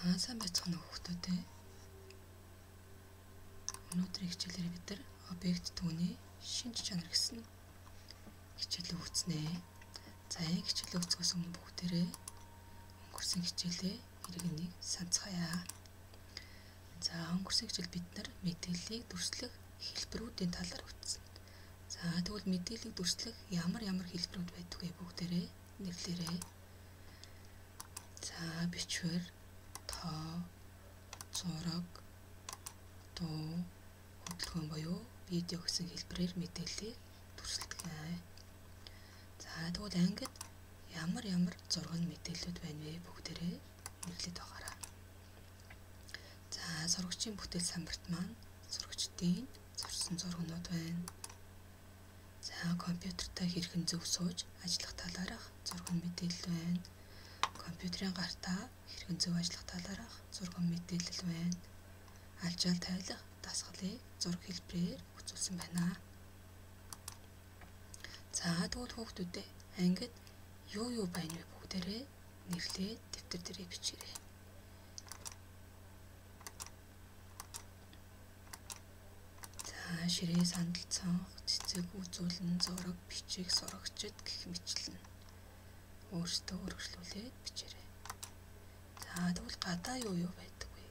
Сайн байцгаана уу хүүхдүүдээ. Өнөөдрийн хичээлээр бид нар объект түүний шинж чанар гэсэн хичээлээ үүснэ. За энэ хичээлээ үүсгэхээс өмнө бүгдээрээ өнгөрсөн хичээлээ иргэнийг санацгаая. За өнгөрсөн хичээл бид нар мэдээллийг дүрслэх хэлбэрүүдийн талаар үзсэн. За тэгвэл мэдээллийг дүрслэх ямар хэлбэрүүд байдг вэ бүгдээрээ нэрлээрэй. За бичвэр, тоо, зураг, дуу, хөдөлгөөн буюу видео гэсэн хэлбэрээр мэдээллийг дүрсэлдэг. За тэгвэл ангид ямар зураг мэдээллүүд байна вэ бүгдээрээ нэрлэдэг байгаарай. За зурагчийн бүтээл самбарт маань зурагчдын зурсан зургнууд байна. За компьютертай хэрхэн зөв сууж ажиллах талаарх зураг мэдээлэл байна. Компьютерийн гартаа хэрхэн зөв ажиллах талаарх зураг мэдээлэл байна. Алжаал тайлах дасгалыг зураг хэлбэрээр үзүүлсэн байна. За тэгвэл хүүхдүүдээ ангид юу байна вэ бүгдээрээ нэрлээд дэвтэр дээрээ бичээрэй. За ширээ сандалцсан, цэцэг үзүүлэн, зураг, бичих, сурагчид гэх мэтлэн өөрсдөө өргөжлүүлээд бичээрэй. За тэгвэл гадаа юу байдаг вэ?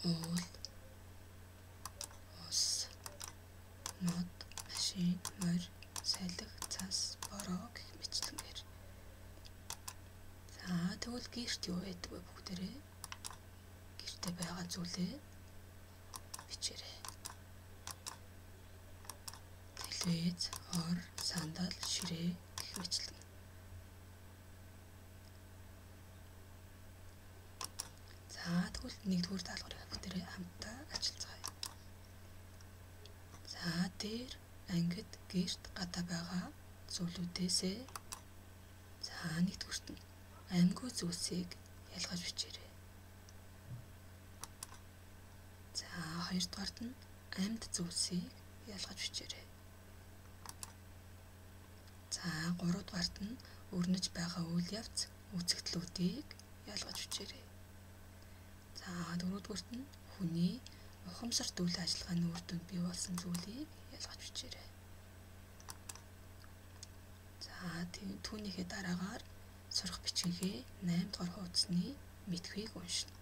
Уул, ус, мод, машин, морь, салхи, цас, бороо гэх мэтлэнгээр. За тэгвэл гэрт юу байдаг вэ бүгдээрээ? Гэртээ байгаа зүйлээ бичээрэй. Телевиз, ор, сандал, ширээ гэх мэтлэн. За тэгвэл нэгдүгээр даалгаврыг бүгдээрээ хамтдаа ажиллацгаая. За дээр ангид гэрт гадаа байгаа зүйлүүдээсээ за нэгдүгüрт нь амьгүй зүйлсийг ялгаж бичээрэй. За хоёрдугаарт нь амьд зүйлсийг ялгаж бичээрэй. За гуравдугаарт нь өрнөж байгаа үйл явц үзэгдлүүдийг ялгаж бичээрэй. За дөрөвдүгээрт нь хүний ухамсарт үйл ажиллагааны үр дүнд бий болсон зүйлийг ялгаж бичээрэй. За түүнийхээ дараагаар сурах бичгийнхээ 8 дугаар хуудасны мэдхүйг уншина.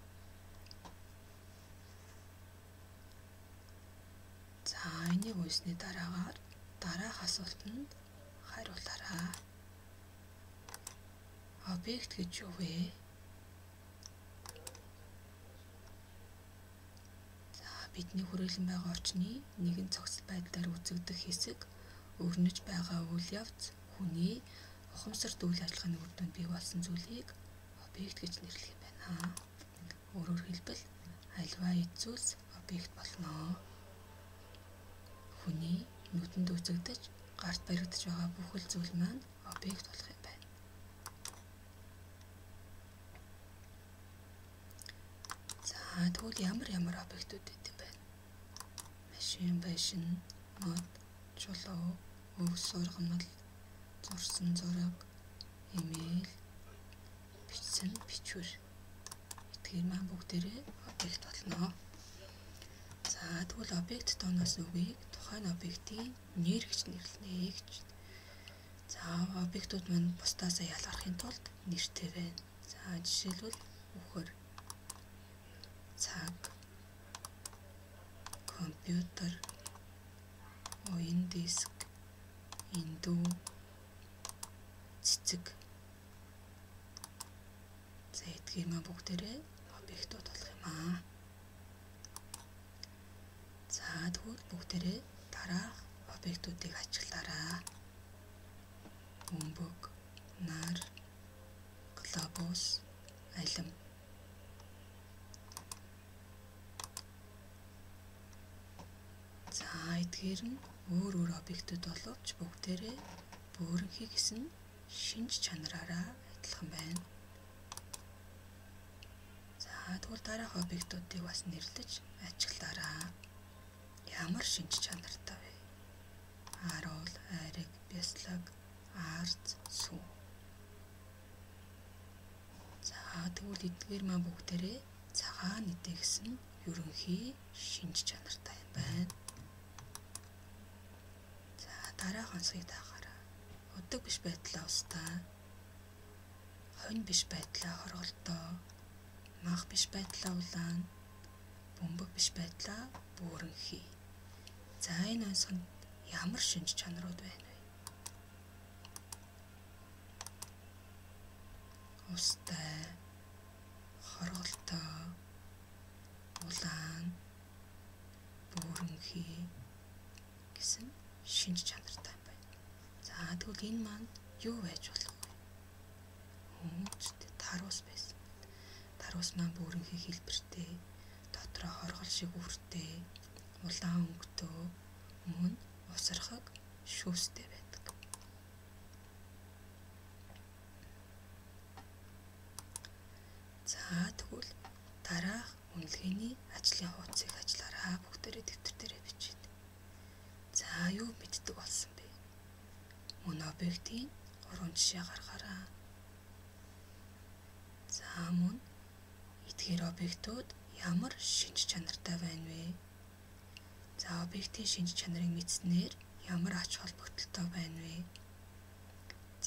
За энийг уншсны дараагаар дараах асуултанд хариулаарай. Объект гэж юу вэ? За бидний хүрээлэн байгаа орчны нэгэн зохицол байдлаар үзэгдэх хэсэг өрнөж байгаа үйл явц хүний ухамсарт үйл ажиллагааны үр дүнд бий болсон зүйлийг объект гэж нэрлэх юм байна. Өөрөөр хэлбэл альва эд зүйлс объект болно. Хүний нүдэнд үзэгдэж гарт баригдаж байгаа бүхэл зүйл маань объект болох юм байна. За тэгвэл ямар объектууд гэдэг юм бэ? Машин, байшин, мод, чулуу, өв сургамал, зурсан зураг, имэйл, бичсэн бичвэр эдгээр маань бүгдээрээ объект болно. За тэгвэл объект дооноос үгийг тухайн объектын нэр гэж нэрлэнэ гэж. За объектууд маань бусдаасаа ялгархын тулд нэртэй байна. За жишээлбэл үхэр, цаг, компьютер, уян диск, индүү, цэцэг. За эдгээр маань бүгдээрээ объектууд болох юм аа. За тэгвэл бүгдээрээ дараах объектуудыг ажиглаарай. Бөмбөг, нар, глобус, алим. За эдгээр нь өөр объектууд боловч бүгдээрээ бөөрөнхий гэсэн шинж чанараараа адилхан байна. За тэгвэл дараах объектуудыг бас нэрлэж ажиглаарай. Ямар шинж чанартай вэ? Харуул, айраг, бяцлаг, арц, сүү. тэгвэл эдгээр маань бүгдээрээ цагаан эдээ гэсэн ерөнхий шинж чанартай юм байна. За дараах онцгийг дагаараа. Удаг биш байдлаа устаа, хонь биш байдлаа хорголдоо, мах биш байдлаа улаан, бөмбөг биш байдлаа бөөрөнхий. За энэ онцгонд ямар шинж чанарууд байна вэ? Устай, хорголдоо, улаан, бөөрөнхий гэсэн шинж чанартай байна. За тэгвэл энэ маань юу байж болох вэ? Тарус байсан. Тарус маань бөөрөнхий хэлбэртэй, дотроо хоргол шиг үртэй, улаан өнгөтэй, мөн усархаг шүүстэй байдаг. За тэгвэл дараах үнэлгээний ажлын хуудсыг ажиллаараа бүгдээрээ дэвтэр дээрээ бичээд. За юу мэддэг болсон бэ? Мөн объектын 3 жишээ гаргаараа. За мөн эдгээр объектууд ямар шинж чанартай байна вэ? За объектын шинж чанарыг мэдснээр ямар ач холбогдолтой байна вэ?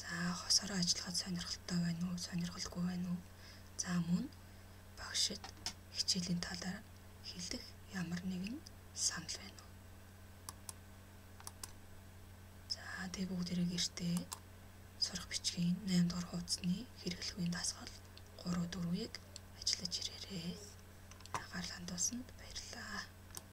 За хосороо ажиллахад сонирхолтой байна уу, сонирхолгүй байна уу? За мөн багшид хичээлийн талаар хэлэх ямар нэгэн санал байна уу? За тэгээ бүгдээрээ гэртээ сурах бичгийн 8 дугаар хуудасны хэрэглэхүйн дасгал 3 4-ийг ажиллаж ирээрэй. Анхаарал хандуулсанд